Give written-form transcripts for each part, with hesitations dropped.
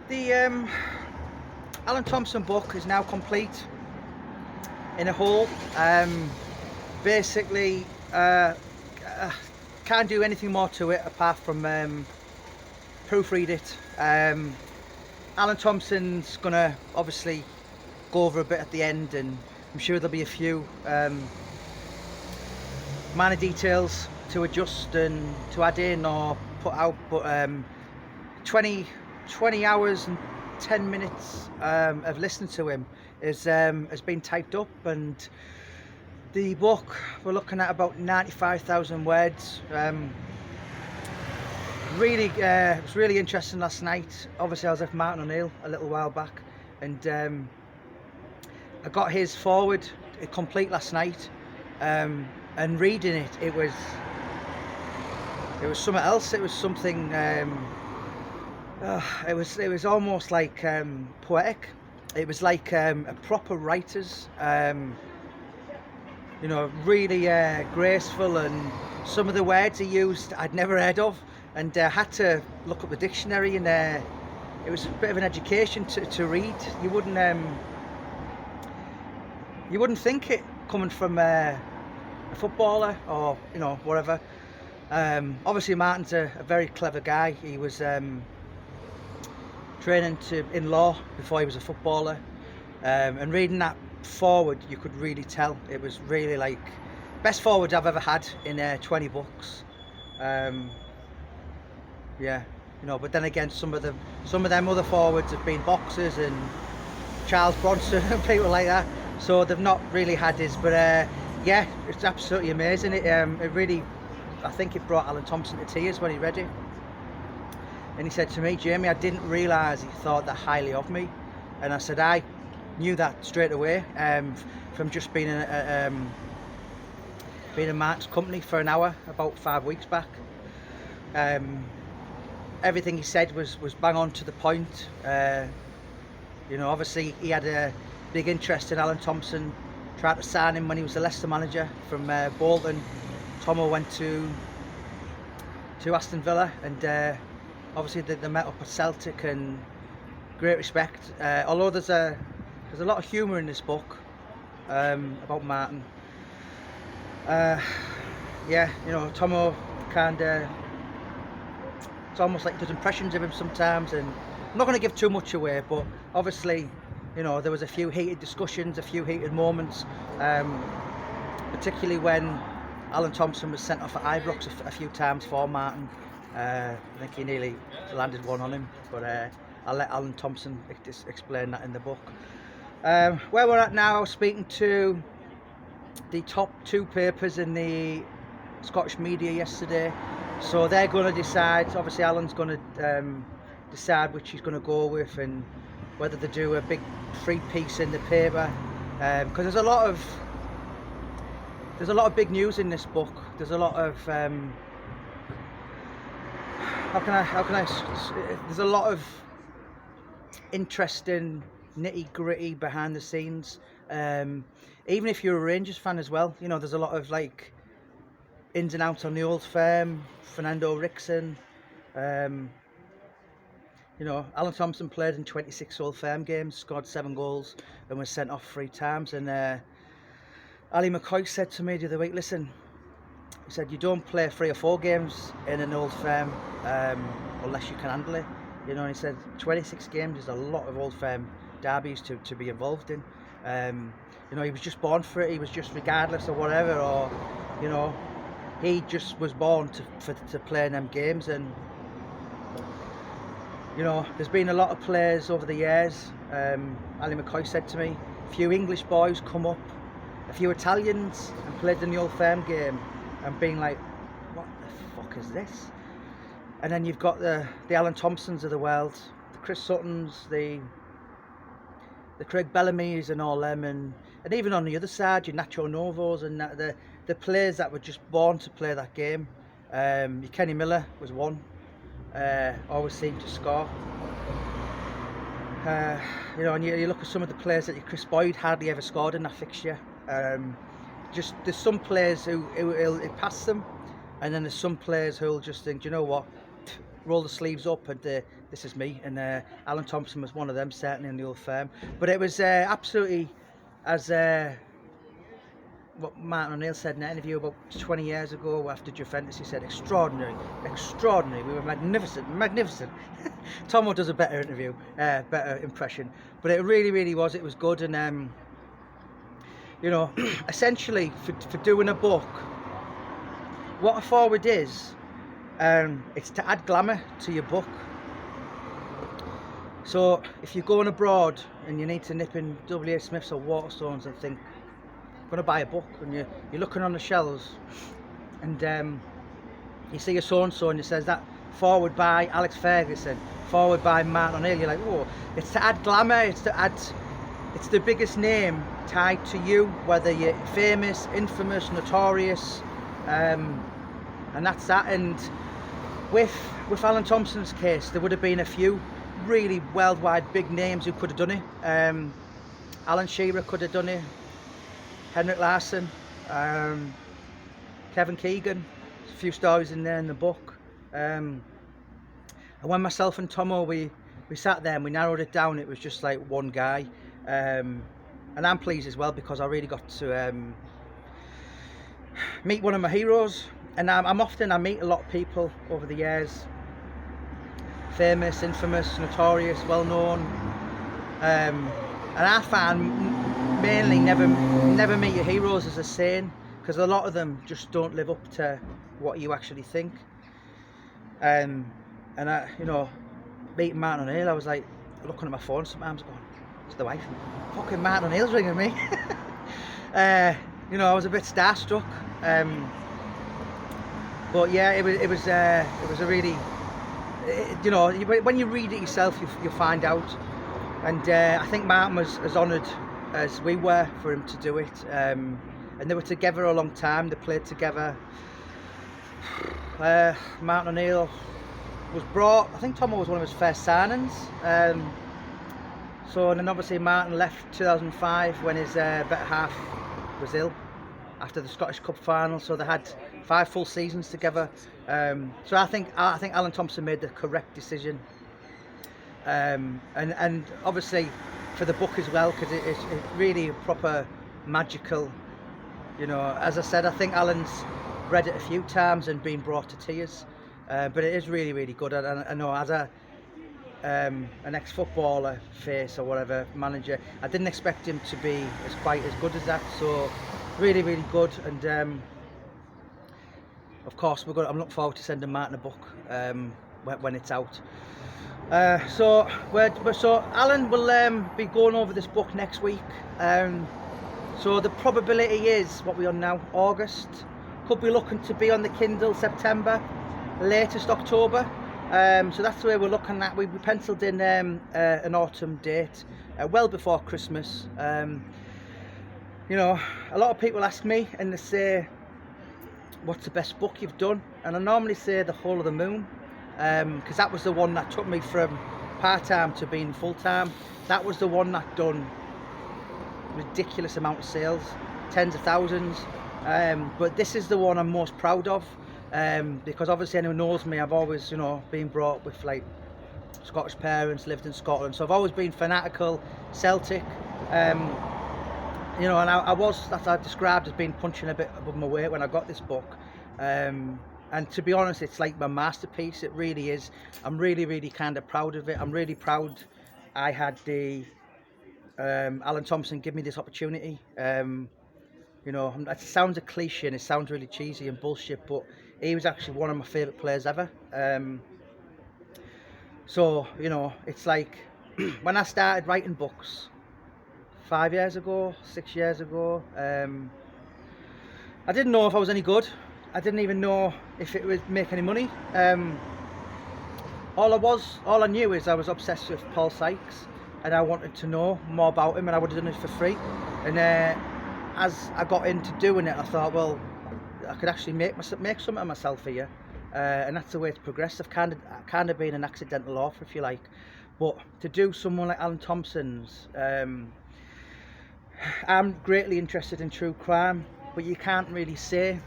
The Alan Thompson book is now complete in a whole. Basically, can't do anything more to it apart from proofread it. Alan Thompson's gonna obviously go over a bit at the end, and I'm sure there'll be a few minor details to adjust and to add in or put out, but 20 hours and 10 minutes of listening to him has been typed up, and the book, we're looking at about 95,000 words. It was really interesting last night. Obviously I was with Martin O'Neill a little while back, and I got his forward complete last night, and reading it, it was something else. It was something it was almost like poetic. It was like a proper writer's, really graceful, and some of the words he used I'd never heard of, and had to look up the dictionary, and it was a bit of an education to read. You wouldn't think it coming from a footballer or whatever. Obviously Martin's a very clever guy. He was training in law before he was a footballer, and reading that forward, you could really tell it was really like best forward I've ever had in 20 books. But then again, some of them other forwards have been boxers and Charles Bronson and people like that, so they've not really had his. But it's absolutely amazing. It really, I think it brought Alan Thompson to tears when he read it. And he said to me, "Jamie, I didn't realise he thought that highly of me." And I said, I knew that straight away, from just being in Martin's company for an hour about 5 weeks back. Everything he said was bang on to the point. Obviously he had a big interest in Alan Thompson, tried to sign him when he was the Leicester manager from Bolton. Tomo went to Aston Villa, and obviously they met up at Celtic, and great respect. Although there's a lot of humour in this book about Martin. Tomo kinda, it's almost like does impressions of him sometimes, and I'm not going to give too much away, but obviously there was a few heated discussions, a few heated moments, particularly when Alan Thompson was sent off at Ibrox a few times for Martin. I think he nearly landed one on him, but I'll let Alan Thompson explain that in the book. Where we're at now, I was speaking to the top two papers in the Scottish media yesterday, so they're going to decide. Obviously Alan's going to decide which he's going to go with, and whether they do a big free piece in the paper, because there's a lot of big news in this book. There's a lot of there's a lot of interesting nitty-gritty behind the scenes, even if you're a Rangers fan as well. There's a lot of like ins and outs on the old firm. Fernando Rickson, Alan Thompson played in 26 Old Firm games, scored 7 goals, and was sent off 3 times. And Ali McCoy said to me the other week, listen, he said, you don't play 3 or 4 games in an Old Firm unless you can handle it. And he said 26 games is a lot of Old Firm derbies to be involved in. He was just born for it. He was just, regardless of whatever, or he just was born to play in them games. And there's been a lot of players over the years. Ali McCoy said to me, a few English boys come up, a few Italians, and played in the Old Firm game, and being like, what the fuck is this? And then you've got the Alan Thompsons of the world, the Chris Suttons, the Craig Bellamy's and all them, and even on the other side, your Nacho Novos, and the players that were just born to play that game. Your Kenny Miller was one, always seemed to score. And you look at some of the players that Chris Boyd hardly ever scored in that fixture. Just there's some players who it passed them, and then there's some players who'll just think, you know what, roll the sleeves up, and this is me. And Alan Thompson was one of them, certainly in the old firm. But it was absolutely, as what Martin O'Neill said in an interview about 20 years ago after Juventus, he said, extraordinary, extraordinary. We were magnificent, magnificent. Tomo does a better interview, better impression. But it really, really was. It was good. And, you know, essentially for doing a book, what a forward is, it's to add glamour to your book. So if you're going abroad and you need to nip in W.H. Smith's or Waterstones and think, I'm going to buy a book, and you're looking on the shelves and you see a so-and-so and it says that forward by Alex Ferguson, forward by Martin O'Neill, you're like, oh, it's to add glamour, it's the biggest name tied to you, whether you're famous, infamous, notorious, and that's that. And with Alan Thompson's case, there would have been a few really worldwide big names who could have done it. Alan Shearer could have done it, Henrik Larsson, Kevin Keegan. There's a few stories in there in the book. And when myself and Tomo, we sat there and we narrowed it down, it was just like one guy. And I'm pleased as well, because I really got to meet one of my heroes. And I meet a lot of people over the years, famous, infamous, notorious, well known. And I find mainly never meet your heroes, as a saying, because a lot of them just don't live up to what you actually think. And I, you know, meeting Martin O'Neill, I was like looking at my phone sometimes going, it's the wife, fucking Martin O'Neill's ringing me. You know, I was a bit starstruck. But yeah, it was a really, you know, when you read it yourself, you find out. And I think Martin was as honoured as we were for him to do it. And they were together a long time. They played together. Martin O'Neill was brought, I think Tomo was one of his first signings. So, and then obviously Martin left 2005 when his better half was ill after the Scottish Cup final. So they had 5 full seasons together. So I think Alan Thompson made the correct decision. And obviously for the book as well, because it's really a proper magical, you know, as I said, I think Alan's read it a few times and been brought to tears, but it is really, really good. I know as an ex-footballer, face or whatever, manager, I didn't expect him to be quite as good as that. So really, really good. And of course I'm looking forward to sending Martin a book when it's out. So Alan will be going over this book next week. So the probability is, what we're on now, August, could be looking to be on the Kindle September, latest October. So that's the way we're looking at. We penciled in an autumn date, well before Christmas. You know, a lot of people ask me and they say, what's the best book you've done? And I normally say The Whole of the Moon, because that was the one that took me from part-time to being full-time. That was the one that done ridiculous amount of sales, tens of thousands. But this is the one I'm most proud of, because obviously anyone knows me, I've always, you know, been brought up with like Scottish parents, lived in Scotland, so I've always been fanatical Celtic. You know, and I was, that I described as being punching a bit above my weight when I got this book. And to be honest, it's like my masterpiece. It really is. I'm really, really kind of proud of it. I'm really proud I had the Alan Thompson give me this opportunity. You know, it sounds a cliche and it sounds really cheesy and bullshit, but he was actually one of my favourite players ever. So, you know, it's like when I started writing books 5 years ago, 6 years ago, I didn't know if I was any good. I didn't even know if it would make any money. All I knew is I was obsessed with Paul Sykes and I wanted to know more about him, and I would have done it for free. And as I got into doing it, I thought, well, I could actually make something of myself here. And that's the way it's progressed. I've kind of been an accidental author, if you like. But to do someone like Alan Thompson's, I'm greatly interested in true crime, but you can't really say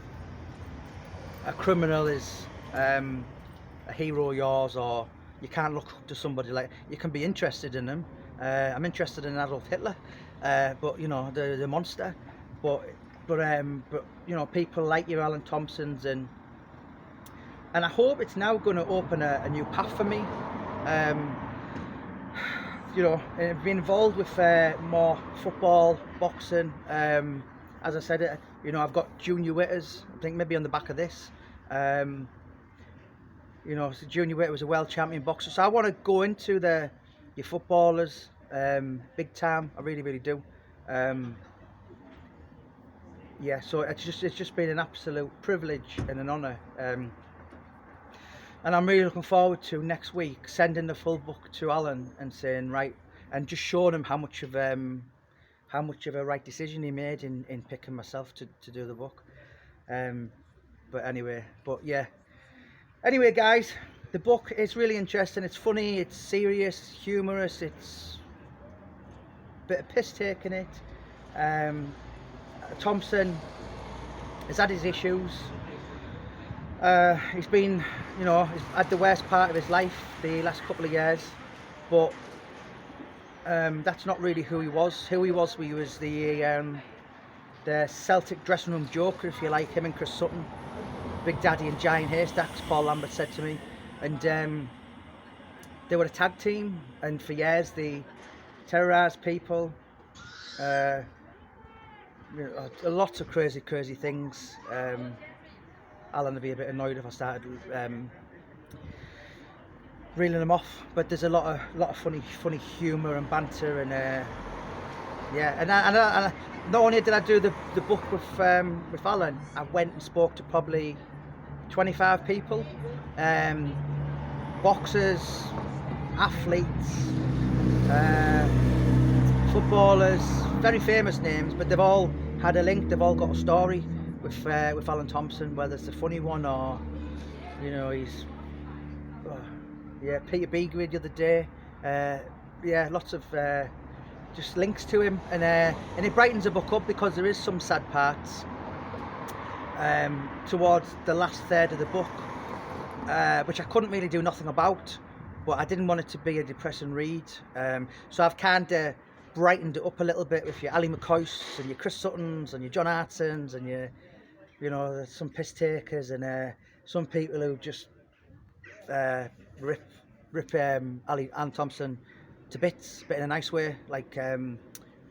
a criminal is a hero of yours, or you can't look up to somebody like, you can be interested in them. I'm interested in Adolf Hitler, but you know, the monster. But you know, people like your Alan Thompsons, and I hope it's now going to open a new path for me. You know, being involved with more football, boxing. As I said, you know, I've got Junior Witters, I think maybe on the back of this. You know, so Junior Witter was a world champion boxer, so I want to go into your footballers big time. I really, really do. Yeah, so it's just been an absolute privilege and an honour. And I'm really looking forward to next week sending the full book to Alan and saying, right, and just showing him how much of a right decision he made in picking myself to do the book. But anyway, guys, the book is really interesting. It's funny, it's serious, humorous, it's a bit of piss take in it. Thompson has had his issues. He's been, you know, he's had the worst part of his life the last couple of years, but that's not really who he was. Who he was the Celtic dressing room joker, if you like, him and Chris Sutton, Big Daddy and Giant Haystacks, Paul Lambert said to me. And they were a tag team, and for years they terrorised people. You know, lots of crazy things. Alan would be a bit annoyed if I started reeling them off, but there's a lot of funny humour and banter, and yeah, and I not only did I do the book with Alan, I went and spoke to probably 25 people, boxers, athletes, footballers, very famous names, but they've all had a link, they've all got a story with Alan Thompson, whether it's a funny one or, you know, he's yeah, Peter Beagrid the other day, yeah, lots of just links to him, and it brightens the book up because there is some sad parts towards the last third of the book, which I couldn't really do nothing about, but I didn't want it to be a depressing read, so I've kind of brightened it up a little bit with your Ali McCoy's and your Chris Suttons and your John Hartsons and your, you know, some piss takers, and some people who just rip Alan Thompson to bits, but in a nice way, like John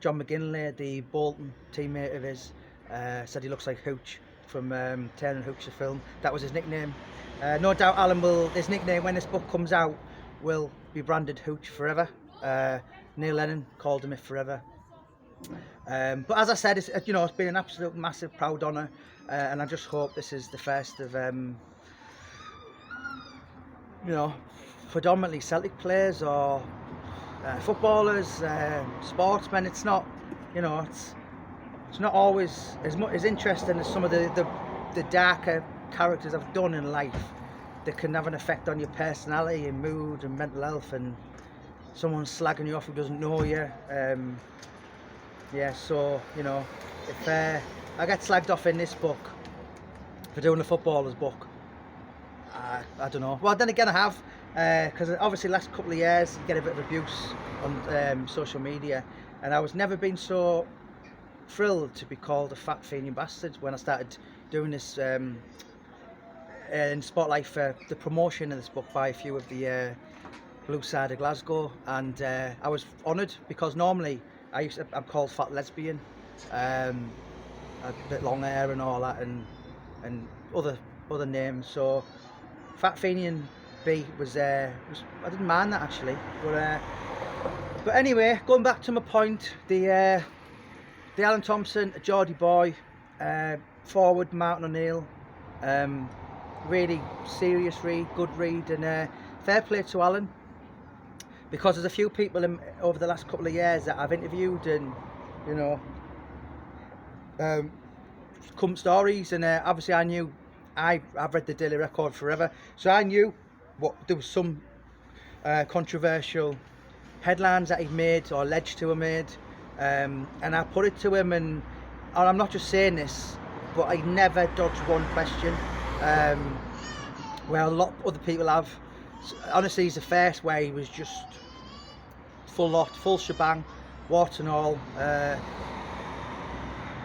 McGinley, the Bolton teammate of his, said he looks like Hooch from Turner and Hooch, the film. That was his nickname. No doubt Alan will, his nickname when this book comes out will be branded Hooch forever. Neil Lennon called him it forever. But as I said, it's, you know, it's been an absolute massive proud honour, and I just hope this is the first of you know, predominantly Celtic players or footballers, sportsmen. It's not, you know, it's not always as interesting as some of the darker characters I've done in life that can have an effect on your personality and mood and mental health, and someone slagging you off who doesn't know you. Yeah, so, you know, if I get slagged off in this book for doing a footballer's book, I don't know. Well, then again, I have, because obviously last couple of years you get a bit of abuse on social media, and I was never been so thrilled to be called a fat fiending bastard when I started doing this in Spotlight for the promotion of this book by a few of the Blue Side of Glasgow, and I was honoured because normally I'm called fat lesbian, a bit long hair and all that, and other names. So Fat Fenian B was I didn't mind that actually, but anyway, going back to my point, the Alan Thompson, Geordie boy, forward Martin O'Neill, really serious read, good read, and fair play to Alan, because there's a few people over the last couple of years that I've interviewed, and, you know, come stories, and obviously I knew, I've read the Daily Record forever, so I knew there was some controversial headlines that he'd made or alleged to have made, and I put it to him, and I'm not just saying this, but I never dodged one question. Well, a lot of other people have. Honestly, he's the first where he was just full lot, full shebang, warts and all.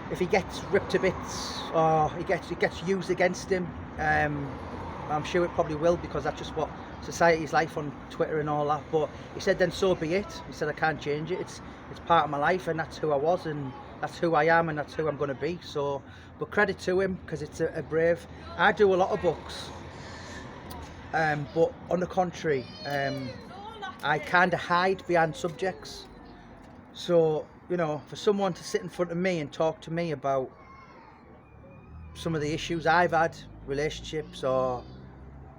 If he gets ripped to bits or it gets used against him, I'm sure it probably will, because that's just what society's like on Twitter and all that. But he said, then so be it. He said, I can't change it. It's part of my life, and that's who I was, and that's who I am, and that's who I'm going to be. So, but credit to him, because it's a brave. I do a lot of books, but on the contrary, I kind of hide behind subjects. So, you know, for someone to sit in front of me and talk to me about some of the issues I've had, relationships, or,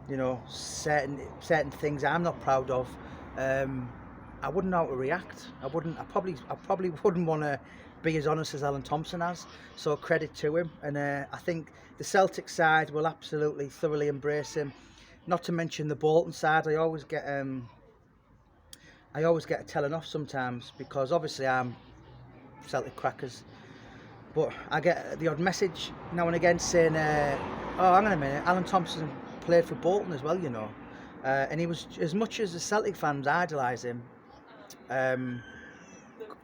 you know, certain things I'm not proud of, I wouldn't know how to react. I probably wouldn't want to be as honest as Alan Thompson has. So credit to him, and I think the Celtic side will absolutely thoroughly embrace him. Not to mention the Bolton side. I always get a telling off sometimes, because obviously I'm Celtic crackers, but I get the odd message now and again saying, oh, hang on a minute, Alan Thompson played for Bolton as well, you know, and he was, as much as the Celtic fans idolise him,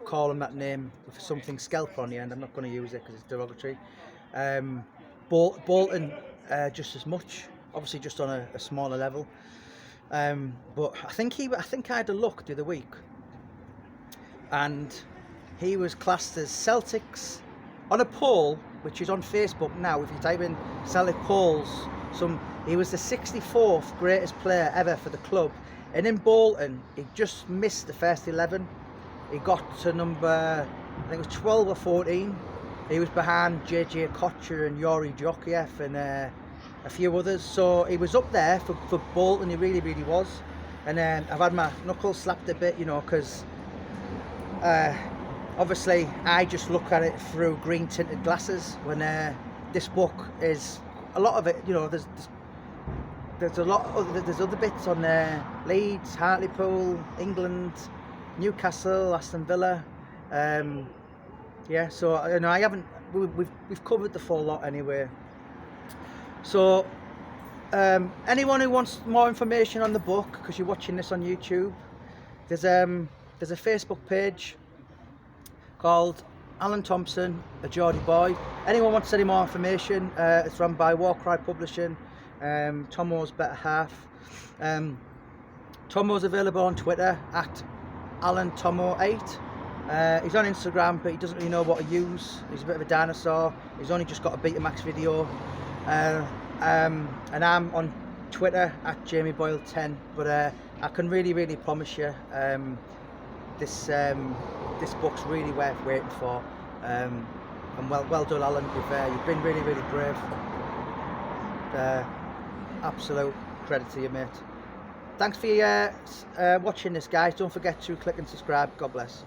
call him that name with something scalp on the end, I'm not going to use it because it's derogatory, Bolton just as much, obviously just on a smaller level. But I think I had a look the other week, and he was classed as Celtic's, on a poll which is on Facebook now. If you type in Celtic polls, he was the 64th greatest player ever for the club, and in Bolton he just missed the first 11. He got to number, I think it was 12 or 14. He was behind JJ Kocher and Yuri Djokiev and a few others, so he was up there for Bolton. He really was. And then I've had my knuckles slapped a bit, you know, because obviously I just look at it through green tinted glasses, when this book is, a lot of it, you know, there's other bits on there: Leeds, Hartlepool, England, Newcastle, Aston Villa. Yeah, so you know, we've covered the full lot anyway. So anyone who wants more information on the book, because you're watching this on YouTube, there's a Facebook page called Alan Thompson, a Geordie boy. Anyone wants any more information, it's run by Warcry Publishing, Tomo's better half. Tomo's available on Twitter at AlanTomo8. He's on Instagram, but he doesn't really know what to use. He's a bit of a dinosaur. He's only just got a Betamax video. And I'm on Twitter at JamieBoyle10. But I can really promise you, this book's really worth waiting for. And well done, Alan. You've been really brave. Absolute credit to you, mate. Thanks for watching this, guys. Don't forget to click and subscribe. God bless.